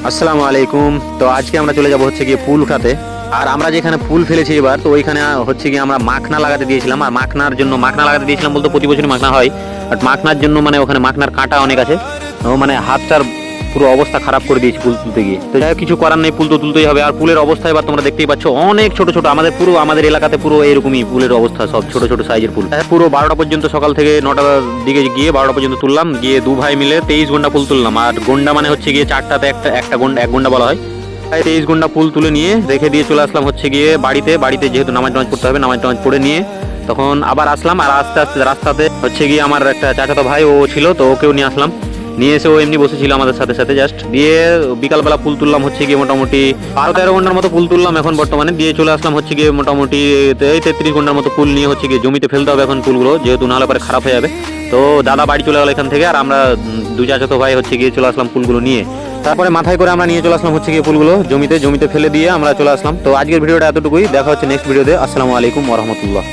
আসসালামু আলাইকুম। তো আজকে আমরা চলে যাব হচ্ছে গিয়ে ফুল উঠাতে। আর আমরা যেখানে ফুল ফেলেছি এবার, তো ওইখানে হচ্ছে গিয়ে আমরা মাখনা লাগাতে দিয়েছিলাম। আর মাখনা লাগাতে দিয়েছিলাম বলতে প্রতি বছরই মাখনা হয়, বাট মাখনার জন্য মানে ওখানে মাখনার কাঁটা অনেক আছে। ও মানে হাতটার পুরো অবস্থা খারাপ করে দিয়েছি ফুল তুলতে গিয়ে। তো যাই হোক, কিছু করার নেই, ফুল তো তুলতেই হবে। আর ফুলের অবস্থা এবার তোমরা দেখতেই পাচ্ছ, অনেক ছোট ছোট। আমাদের এলাকাতে পুরো এরকমই ফুলের অবস্থা, সব ছোট ছোট সাইজের ফুল। পুরো 12টা পর্যন্ত, সকাল থেকে 9টার দিকে গিয়ে 12টা পর্যন্ত তুললাম। গিয়ে দু ভাই মিলে 23 ঘন্টা ফুল তুললাম। আর গন্ডা মানে হচ্ছে গিয়ে চারটাতে একটা গন্ডা, এক গন্ডা বলা হয়। 23 ঘন্টা ফুল তুলে নিয়ে রেখে দিয়ে চলে আসলাম হচ্ছে গিয়ে বাড়িতে যেহেতু নামাজ টামাজ পড়তে হবে, নামাজ টামাজ পড়ে নিয়ে তখন আবার আসলাম। আর আস্তে আস্তে রাস্তাতে হচ্ছে গিয়ে আমার একটা চাচাতো ভাই ও ছিল, তো ওকেও নিয়ে আসলাম। নিয়ে এসে ও এমনি বসেছিল আমাদের সাথে সাথে জাস্ট। দিয়ে বিকালবেলা ফুল তুললাম হচ্ছে গিয়ে মোটামুটি 12-13 ঘন্টার মতো ফুল তুললাম এখন বর্তমানে। দিয়ে চলে আসলাম হচ্ছে গিয়ে মোটামুটি এই 33 ঘন্টার মতো ফুল নিয়ে হচ্ছে গিয়ে জমিতে ফেলতে হবে এখন ফুলগুলো, যেহেতু নাহলে পরে খারাপ হয়ে যাবে। তো দাদা বাড়ি চলে গেল এখান থেকে, আর আমরা দু চাচাতো ভাই হচ্ছে গিয়ে চলে আসলাম ফুলগুলো নিয়ে। তারপরে মাথায় করে আমরা নিয়ে চলে আসলাম হচ্ছে গিয়ে ফুলগুলো জমিতে ফেলে দিয়ে আমরা চলে আসলাম। তো আজকের ভিডিওটা এতটুকুই, দেখা হচ্ছে নেক্সট ভিডিওতে। আসসালামু আলাইকুম ওয়া রাহমাতুল্লাহ।